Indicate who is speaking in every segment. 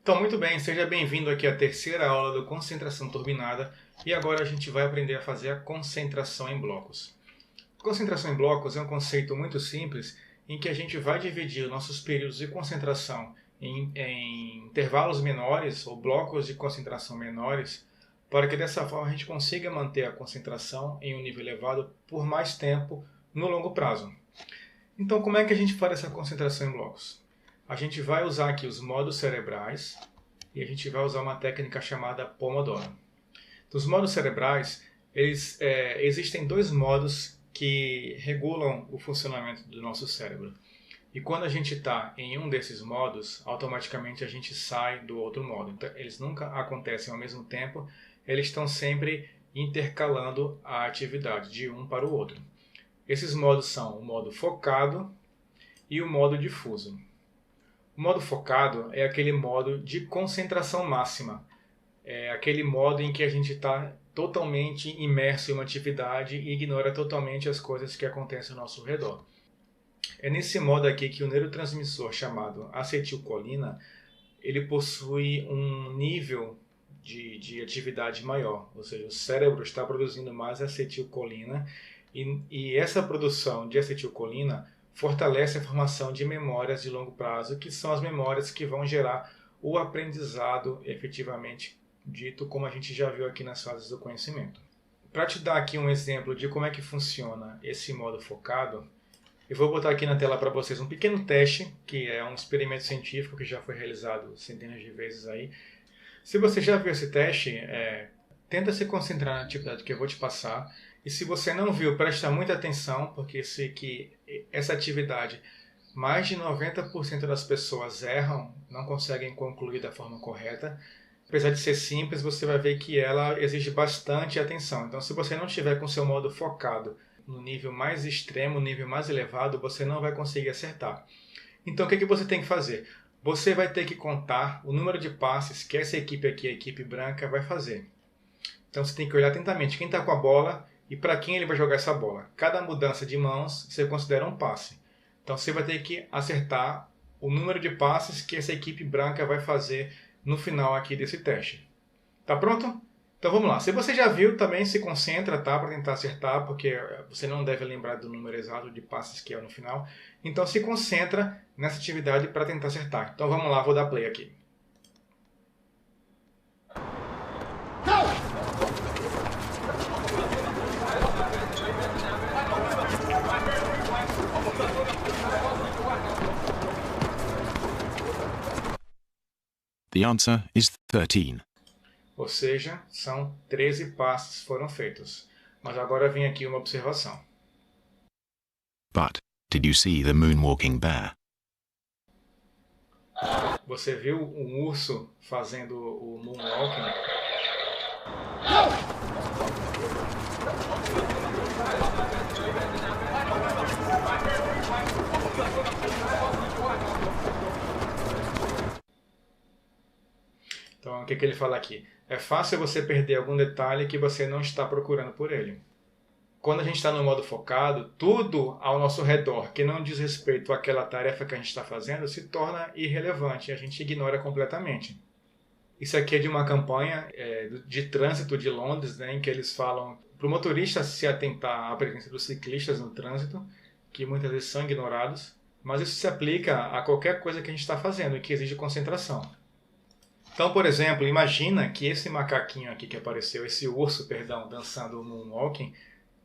Speaker 1: Então, muito bem, seja bem-vindo aqui à terceira aula do Concentração Turbinada e agora a gente vai aprender a fazer a concentração em blocos. Concentração em blocos é um conceito muito simples em que a gente vai dividir nossos períodos de concentração em intervalos menores ou blocos de concentração menores para que dessa forma a gente consiga manter a concentração em um nível elevado por mais tempo no longo prazo. Então, como é que a gente faz essa concentração em blocos? A gente vai usar aqui os modos cerebrais e a gente vai usar uma técnica chamada Pomodoro. Dos modos cerebrais, existem dois modos que regulam o funcionamento do nosso cérebro. E quando a gente está em um desses modos, automaticamente a gente sai do outro modo. Então, eles nunca acontecem ao mesmo tempo, eles estão sempre intercalando a atividade de um para o outro. Esses modos são o modo focado e o modo difuso. O modo focado é aquele modo de concentração máxima. É aquele modo em que a gente está totalmente imerso em uma atividade e ignora totalmente as coisas que acontecem ao nosso redor. É nesse modo aqui que o neurotransmissor chamado acetilcolina, ele possui um nível de atividade maior, ou seja, o cérebro está produzindo mais acetilcolina e essa produção de acetilcolina fortalece a formação de memórias de longo prazo, que são as memórias que vão gerar o aprendizado efetivamente dito, como a gente já viu aqui nas fases do conhecimento. Para te dar aqui um exemplo de como é que funciona esse modo focado, eu vou botar aqui na tela para vocês um pequeno teste, que é um experimento científico que já foi realizado centenas de vezes aí. Se você já viu esse teste, tenta se concentrar na atividade que eu vou te passar. E se você não viu, presta muita atenção, porque sei que essa atividade, mais de 90% das pessoas erram, não conseguem concluir da forma correta. Apesar de ser simples, você vai ver que ela exige bastante atenção. Então, se você não estiver com o seu modo focado no nível mais extremo, no nível mais elevado, você não vai conseguir acertar. Então, o que você tem que fazer? Você vai ter que contar o número de passes que essa equipe aqui, a equipe branca, vai fazer. Então, você tem que olhar atentamente quem está com a bola e para quem ele vai jogar essa bola. Cada mudança de mãos você considera um passe. Então você vai ter que acertar o número de passes que essa equipe branca vai fazer no final aqui desse teste. Tá pronto? Então vamos lá. Se você já viu, também se concentra, tá, para tentar acertar, porque você não deve lembrar do número exato de passes que é no final. Então se concentra nessa atividade para tentar acertar. Então vamos lá, vou dar play aqui.
Speaker 2: The answer is 13.
Speaker 1: Ou seja, são 13 passes foram feitos. Mas agora vem aqui uma observação.
Speaker 2: But did you see the moonwalking bear?
Speaker 1: Você viu um urso fazendo o moonwalking? Então, o que ele fala aqui? É fácil você perder algum detalhe que você não está procurando por ele. Quando a gente está no modo focado, tudo ao nosso redor que não diz respeito àquela tarefa que a gente está fazendo se torna irrelevante e a gente ignora completamente. Isso aqui é de uma campanha de trânsito de Londres, né, em que eles falam para o motorista se atentar à presença dos ciclistas no trânsito, que muitas vezes são ignorados, mas isso se aplica a qualquer coisa que a gente está fazendo e que exige concentração. Então, por exemplo, imagina que esse macaquinho aqui que apareceu, esse urso, perdão, dançando o moonwalking,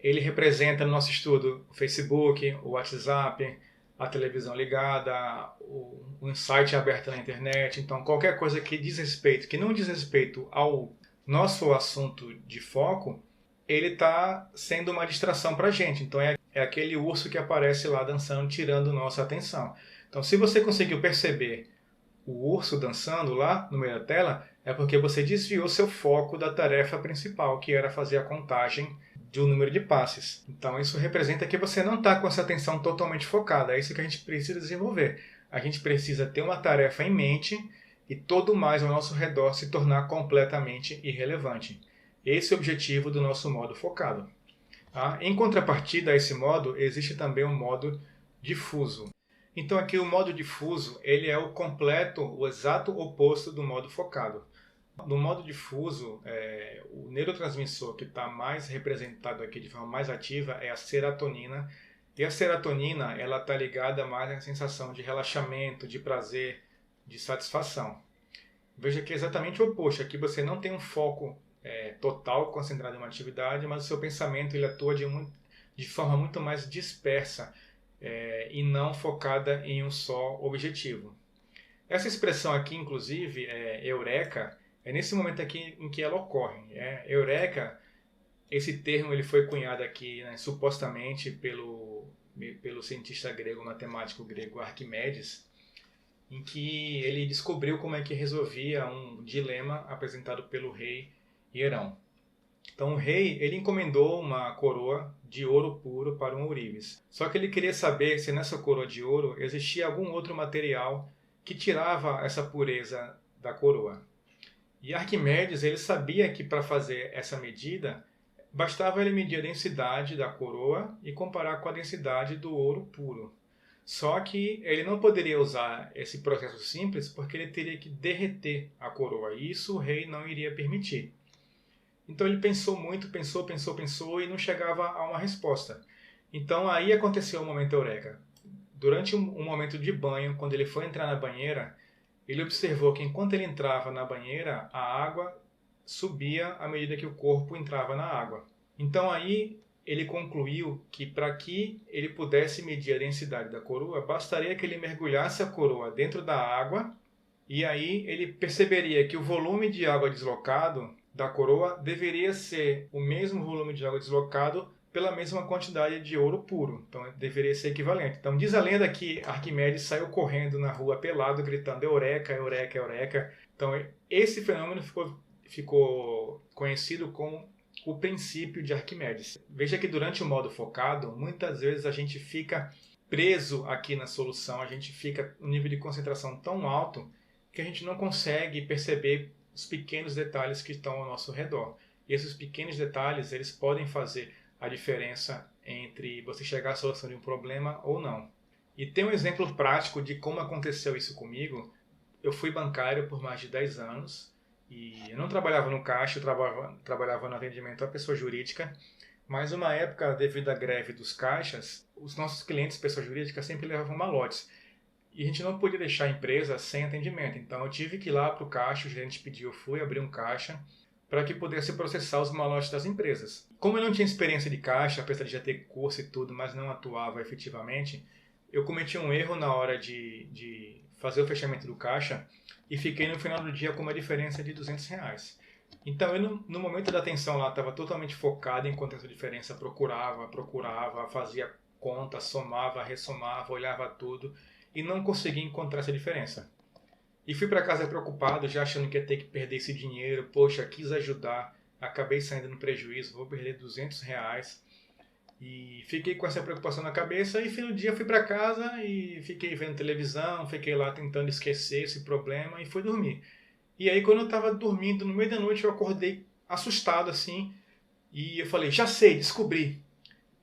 Speaker 1: ele representa no nosso estudo o Facebook, o WhatsApp, a televisão ligada, o site aberto na internet. Então, qualquer coisa que não diz respeito ao nosso assunto de foco, ele está sendo uma distração para a gente. Então, é aquele urso que aparece lá dançando, tirando nossa atenção. Então, se você conseguiu perceber o urso dançando lá no meio da tela, é porque você desviou seu foco da tarefa principal, que era fazer a contagem do número de passes. Então isso representa que você não está com essa atenção totalmente focada. É isso que a gente precisa desenvolver. A gente precisa ter uma tarefa em mente e todo mais ao nosso redor se tornar completamente irrelevante. Esse é o objetivo do nosso modo focado. Em contrapartida a esse modo, existe também um modo difuso. Então aqui o modo difuso, ele é o exato oposto do modo focado. No modo difuso, o neurotransmissor que está mais representado aqui de forma mais ativa é a serotonina. E a serotonina, ela está ligada mais à sensação de relaxamento, de prazer, de satisfação. Veja que é exatamente o oposto. Aqui você não tem um foco total concentrado em uma atividade, mas o seu pensamento ele atua de forma muito mais dispersa e não focada em um só objetivo. Essa expressão aqui, inclusive, eureka, é nesse momento aqui em que ela ocorre. Eureka, esse termo ele foi cunhado aqui, né, supostamente pelo cientista grego, matemático grego Arquimedes, em que ele descobriu como é que resolvia um dilema apresentado pelo rei Hierão. Então o rei ele encomendou uma coroa de ouro puro para um ourives. Só que ele queria saber se nessa coroa de ouro existia algum outro material que tirava essa pureza da coroa. E Arquimedes ele sabia que para fazer essa medida bastava ele medir a densidade da coroa e comparar com a densidade do ouro puro. Só que ele não poderia usar esse processo simples porque ele teria que derreter a coroa. E isso o rei não iria permitir. Então ele pensou muito, pensou e não chegava a uma resposta. Então aí aconteceu o momento eureka. Durante um momento de banho, quando ele foi entrar na banheira, ele observou que enquanto ele entrava na banheira, a água subia à medida que o corpo entrava na água. Então aí ele concluiu que para que ele pudesse medir a densidade da coroa, bastaria que ele mergulhasse a coroa dentro da água e aí ele perceberia que o volume de água deslocado da coroa deveria ser o mesmo volume de água deslocado pela mesma quantidade de ouro puro. Então deveria ser equivalente. Então diz a lenda que Arquimedes saiu correndo na rua pelado, gritando eureka, eureka, eureka. Então esse fenômeno ficou conhecido como o princípio de Arquimedes. Veja que durante o modo focado, muitas vezes a gente fica preso aqui na solução, a gente fica num nível de concentração tão alto que a gente não consegue perceber os pequenos detalhes que estão ao nosso redor. E esses pequenos detalhes, eles podem fazer a diferença entre você chegar à solução de um problema ou não. E tem um exemplo prático de como aconteceu isso comigo. Eu fui bancário por mais de 10 anos e eu não trabalhava no caixa, eu trabalhava no atendimento à pessoa jurídica, mas uma época, devido à greve dos caixas, os nossos clientes, pessoa jurídica, sempre levavam malotes. E a gente não podia deixar a empresa sem atendimento. Então eu tive que ir lá para o caixa, o gerente pediu, eu fui abrir um caixa para que pudesse processar os malotes das empresas. Como eu não tinha experiência de caixa, apesar de já ter curso e tudo, mas não atuava efetivamente, eu cometi um erro na hora de fazer o fechamento do caixa e fiquei no final do dia com uma diferença de R$200. Então eu no momento da atenção lá estava totalmente focado enquanto essa diferença procurava, fazia conta, somava, ressomava, olhava tudo e não conseguia encontrar essa diferença. E fui para casa preocupado, já achando que ia ter que perder esse dinheiro. Poxa, quis ajudar, acabei saindo no prejuízo, vou perder R$200. E fiquei com essa preocupação na cabeça e fim do dia fui para casa e fiquei vendo televisão, fiquei lá tentando esquecer esse problema e fui dormir. E aí quando eu estava dormindo, no meio da noite, eu acordei assustado assim e eu falei, já sei, descobri.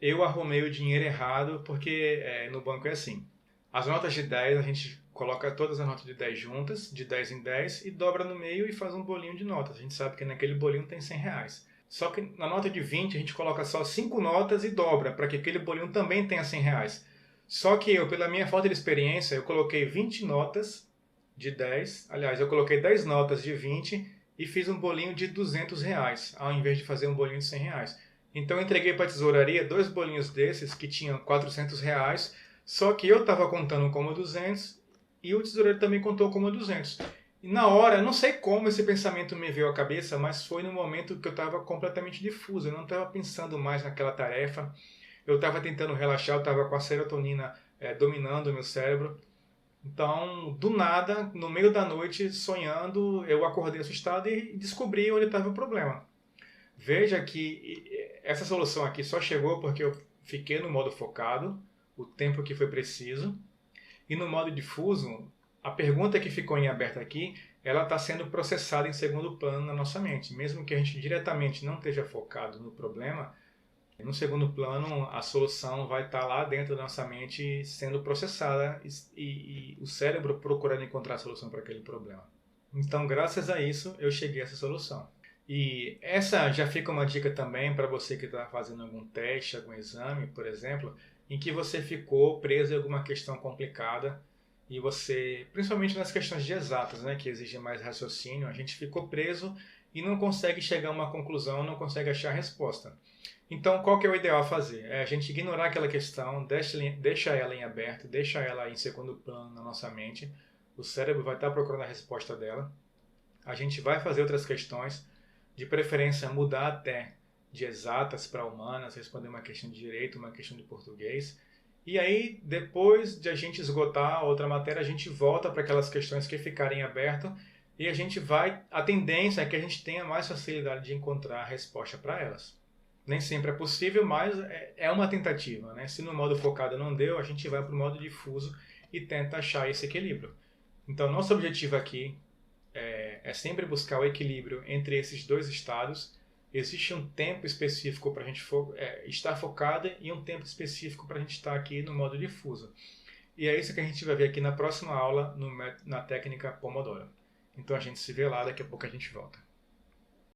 Speaker 1: Eu arrumei o dinheiro errado porque no banco é assim. As notas de 10, a gente coloca todas as notas de 10 juntas, de 10 em 10, e dobra no meio e faz um bolinho de notas. A gente sabe que naquele bolinho tem R$100. Só que na nota de 20 a gente coloca só 5 notas e dobra, para que aquele bolinho também tenha R$100. Só que eu, pela minha falta de experiência, eu coloquei 20 notas de 10. Aliás, eu coloquei 10 notas de 20 e fiz um bolinho de R$200, ao invés de fazer um bolinho de R$100. Então eu entreguei para a tesouraria 2 bolinhos desses que tinham R$400, só que eu estava contando como 200 e o tesoureiro também contou como 200. E na hora, não sei como esse pensamento me veio à cabeça, mas foi no momento que eu estava completamente difuso. Eu não estava pensando mais naquela tarefa. Eu estava tentando relaxar, eu estava com a serotonina dominando o meu cérebro. Então, do nada, no meio da noite, sonhando, eu acordei assustado e descobri onde estava o problema. Veja que essa solução aqui só chegou porque eu fiquei no modo focado, o tempo que foi preciso. E no modo difuso, a pergunta que ficou em aberto aqui, ela está sendo processada em segundo plano na nossa mente. Mesmo que a gente diretamente não esteja focado no problema, No segundo plano, a solução vai estar lá dentro da nossa mente sendo processada e o cérebro procurando encontrar a solução para aquele problema. Então, graças a isso, eu cheguei a essa solução. E essa já fica uma dica também para você que está fazendo algum teste, algum exame, por exemplo, em que você ficou preso em alguma questão complicada e você, principalmente nas questões de exatas, né, que exigem mais raciocínio, a gente ficou preso e não consegue chegar a uma conclusão, não consegue achar a resposta. Então, qual que é o ideal a fazer? É a gente ignorar aquela questão, deixa ela em aberto, deixa ela em segundo plano na nossa mente. O cérebro vai estar procurando a resposta dela. A gente vai fazer outras questões, de preferência mudar até de exatas para humanas, responder uma questão de direito, uma questão de português. E aí, depois de a gente esgotar a outra matéria, a gente volta para aquelas questões que ficarem abertas e a gente vai. A tendência é que a gente tenha mais facilidade de encontrar a resposta para elas. Nem sempre é possível, mas é uma tentativa, né? Se no modo focado não deu, a gente vai para o modo difuso e tenta achar esse equilíbrio. Então, nosso objetivo aqui é sempre buscar o equilíbrio entre esses dois estados. Existe um tempo específico para a gente estar focado e um tempo específico para a gente estar aqui no modo difuso. E é isso que a gente vai ver aqui na próxima aula na técnica Pomodoro. Então a gente se vê lá, daqui a pouco a gente volta.